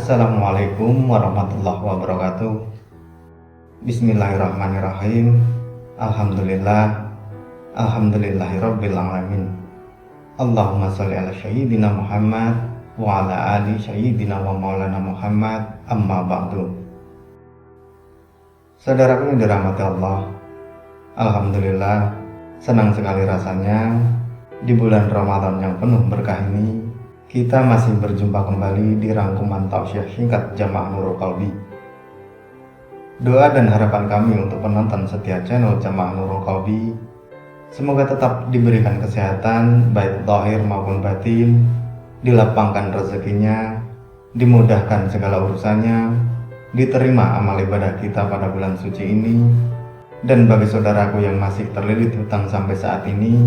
Assalamualaikum warahmatullahi wabarakatuh. Bismillahirrahmanirrahim. Alhamdulillah. Alhamdulillahirabbil alamin. Allahumma shalli ala sayyidina Muhammad wa ala ali sayyidina wa maulana Muhammad, amma ba'du. Saudaraku yang dirahmati Allah, alhamdulillah, senang sekali rasanya di bulan Ramadan yang penuh berkah ini kita masih berjumpa kembali di rangkuman tausiah singkat Jamaah Nurul Qalbi. Doa dan harapan kami untuk penonton setia channel Jamaah Nurul Qalbi, semoga tetap diberikan kesehatan baik zahir maupun batin, dilapangkan rezekinya, dimudahkan segala urusannya, diterima amal ibadah kita pada bulan suci ini. Dan bagi saudaraku yang masih terlilit hutang sampai saat ini,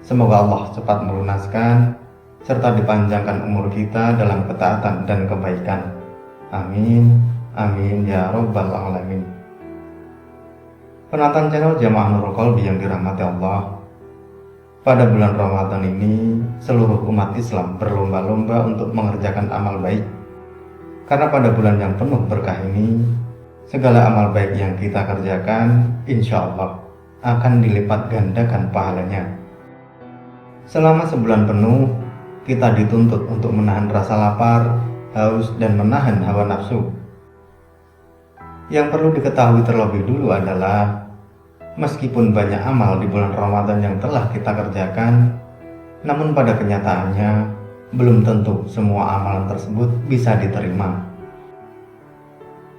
semoga Allah cepat melunaskan serta dipanjangkan umur kita dalam ketaatan dan kebaikan. Amin, amin ya robbal alamin. Penonton channel Jamaah Nurul Qalbi yang dirahmati Allah, pada bulan Ramadan ini seluruh umat Islam berlomba-lomba untuk mengerjakan amal baik. Karena pada bulan yang penuh berkah ini, segala amal baik yang kita kerjakan insya Allah akan dilipat gandakan pahalanya. Selama sebulan penuh kita dituntut untuk menahan rasa lapar, haus, dan menahan hawa nafsu. Yang perlu diketahui terlebih dulu adalah meskipun banyak amal di bulan Ramadan yang telah kita kerjakan, namun pada kenyataannya belum tentu semua amalan tersebut bisa diterima.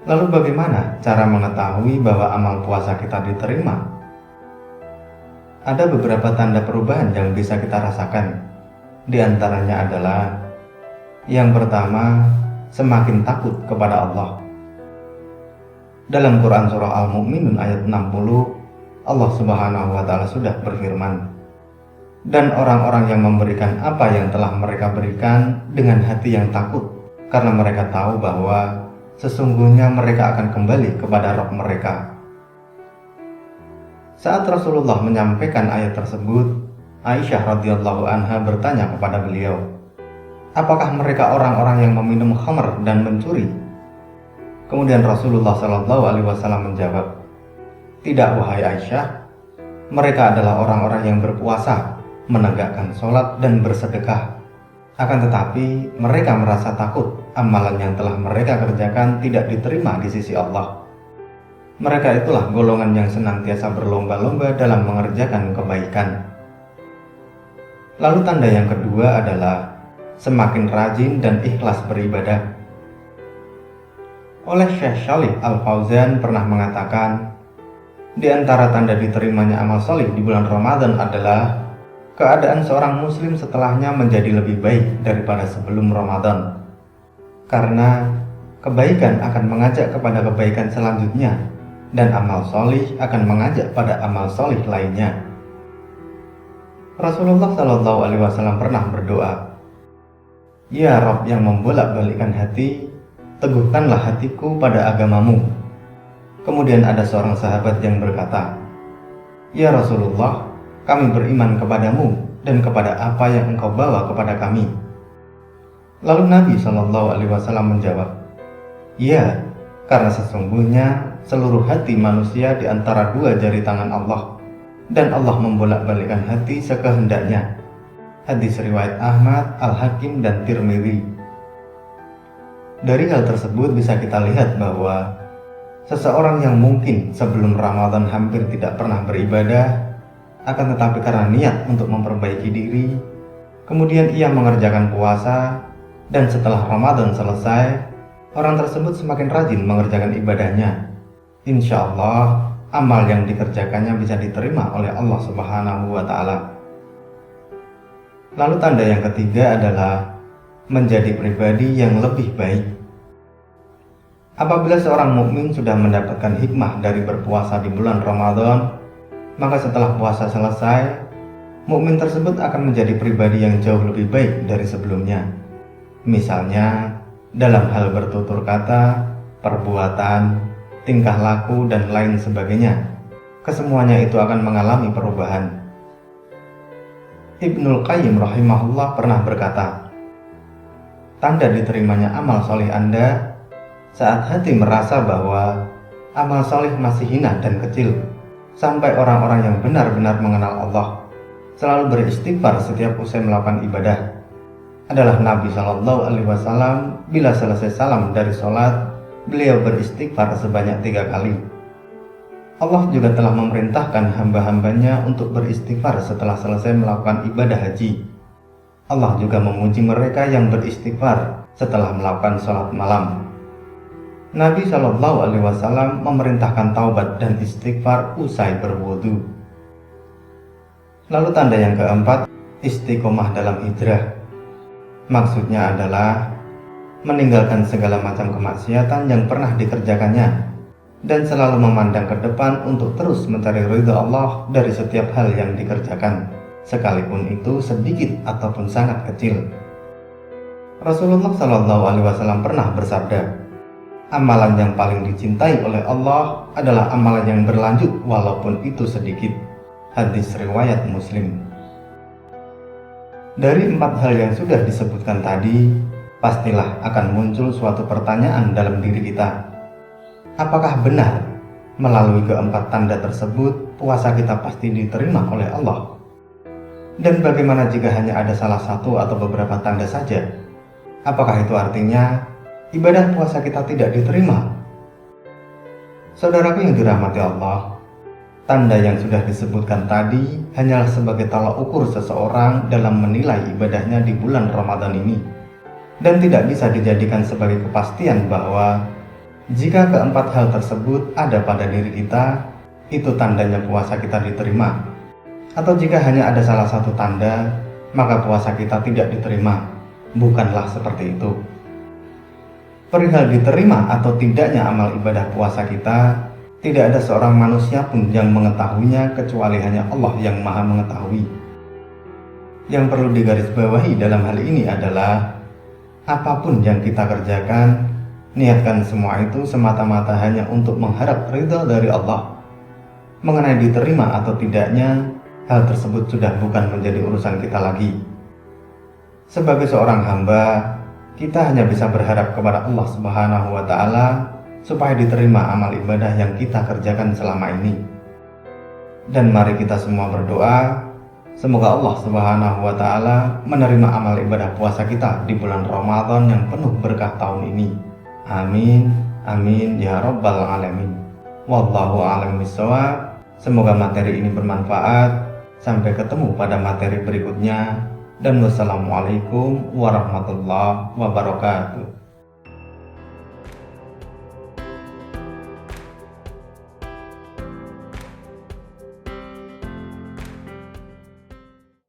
Lalu bagaimana cara mengetahui bahwa amal puasa kita diterima? Ada beberapa tanda perubahan yang bisa kita rasakan. Di antaranya adalah yang pertama, semakin takut kepada Allah. Dalam Quran surah Al-Mu'minun ayat 60, Allah Subhanahu wa Ta'ala sudah berfirman, "Dan orang-orang yang memberikan apa yang telah mereka berikan dengan hati yang takut, karena mereka tahu bahwa sesungguhnya mereka akan kembali kepada Rabb mereka." Saat Rasulullah menyampaikan ayat tersebut, Aisyah radhiyallahu anha bertanya kepada beliau, "Apakah mereka orang-orang yang meminum khamr dan mencuri?" Kemudian Rasulullah Shallallahu Alaihi Wasallam menjawab, "Tidak wahai Aisyah, mereka adalah orang-orang yang berpuasa, menegakkan sholat dan bersedekah. Akan tetapi mereka merasa takut amalan yang telah mereka kerjakan tidak diterima di sisi Allah. Mereka itulah golongan yang senantiasa berlomba-lomba dalam mengerjakan kebaikan." Lalu tanda yang kedua adalah semakin rajin dan ikhlas beribadah. Oleh Syekh Shalih Al-Fauzan pernah mengatakan, di antara tanda diterimanya amal solih di bulan Ramadan adalah keadaan seorang muslim setelahnya menjadi lebih baik daripada sebelum Ramadan. Karena kebaikan akan mengajak kepada kebaikan selanjutnya, dan amal solih akan mengajak pada amal solih lainnya. Rasulullah Shallallahu Alaihi Wasallam pernah berdoa, "Ya Rabb yang membolak-balikkan hati, teguhkanlah hatiku pada agamamu." Kemudian ada seorang sahabat yang berkata, "Ya Rasulullah, kami beriman kepadamu dan kepada apa yang engkau bawa kepada kami." Lalu Nabi Shallallahu Alaihi Wasallam menjawab, "Ya, karena sesungguhnya seluruh hati manusia di antara dua jari tangan Allah, dan Allah membolak-balikkan hati sekehendaknya." Hadis riwayat Ahmad, Al-Hakim, dan Tirmidzi. Dari hal tersebut bisa kita lihat bahwa seseorang yang mungkin sebelum Ramadan hampir tidak pernah beribadah, akan tetapi karena niat untuk memperbaiki diri, kemudian ia mengerjakan puasa, dan setelah Ramadan selesai, orang tersebut semakin rajin mengerjakan ibadahnya. Insya Allah amal yang dikerjakannya bisa diterima oleh Allah Subhanahu wa Ta'ala. Lalu tanda yang ketiga adalah menjadi pribadi yang lebih baik. Apabila seorang mukmin sudah mendapatkan hikmah dari berpuasa di bulan Ramadan, maka setelah puasa selesai, mukmin tersebut akan menjadi pribadi yang jauh lebih baik dari sebelumnya. Misalnya dalam hal bertutur kata, perbuatan, tingkah laku, dan lain sebagainya. Kesemuanya itu akan mengalami perubahan. Ibnul Qayyim rahimahullah pernah berkata, tanda diterimanya amal soleh Anda saat hati merasa bahwa amal soleh masih hina dan kecil, sampai orang-orang yang benar-benar mengenal Allah selalu beristighfar setiap usai melakukan ibadah. Adalah Nabi Shallallahu Alaihi Wasallam bila selesai salam dari sholat, beliau beristighfar sebanyak 3 kali. Allah juga telah memerintahkan hamba-hambanya untuk beristighfar setelah selesai melakukan ibadah haji. Allah juga memuji mereka yang beristighfar setelah melakukan sholat malam. Nabi Shallallahu Alaihi Wasallam memerintahkan taubat dan istighfar usai berwudu. Lalu tanda yang keempat, istiqomah dalam hijrah. Maksudnya adalah meninggalkan segala macam kemaksiatan yang pernah dikerjakannya dan selalu memandang ke depan untuk terus mencari ridha Allah dari setiap hal yang dikerjakan, sekalipun itu sedikit ataupun sangat kecil. Rasulullah Shallallahu Alaihi Wasallam pernah bersabda, amalan yang paling dicintai oleh Allah adalah amalan yang berlanjut walaupun itu sedikit. Hadis riwayat Muslim. Dari 4 hal yang sudah disebutkan tadi, pastilah akan muncul suatu pertanyaan dalam diri kita. Apakah benar melalui keempat tanda tersebut puasa kita pasti diterima oleh Allah? Dan bagaimana jika hanya ada salah satu atau beberapa tanda saja? Apakah itu artinya ibadah puasa kita tidak diterima? Saudaraku yang dirahmati Allah, tanda yang sudah disebutkan tadi hanyalah sebagai tolak ukur seseorang dalam menilai ibadahnya di bulan Ramadan ini, dan tidak bisa dijadikan sebagai kepastian bahwa jika keempat hal tersebut ada pada diri kita, itu tandanya puasa kita diterima. Atau jika hanya ada salah satu tanda, maka puasa kita tidak diterima. Bukanlah seperti itu. Perihal diterima atau tidaknya amal ibadah puasa kita, tidak ada seorang manusia pun yang mengetahuinya kecuali hanya Allah yang Maha Mengetahui. Yang perlu digarisbawahi dalam hal ini adalah apapun yang kita kerjakan, niatkan semua itu semata-mata hanya untuk mengharap ridha dari Allah. Mengenai diterima atau tidaknya, hal tersebut sudah bukan menjadi urusan kita lagi. Sebagai seorang hamba, kita hanya bisa berharap kepada Allah Subhanahu wa Ta'ala supaya diterima amal ibadah yang kita kerjakan selama ini. Dan mari kita semua berdoa, semoga Allah Subhanahu wa Ta'ala menerima amal ibadah puasa kita di bulan Ramadan yang penuh berkah tahun ini. Amin, amin ya rabbal alamin. Wallahu a'lam bishawab. Semoga materi ini bermanfaat. Sampai ketemu pada materi berikutnya. Dan wassalamualaikum warahmatullahi wabarakatuh.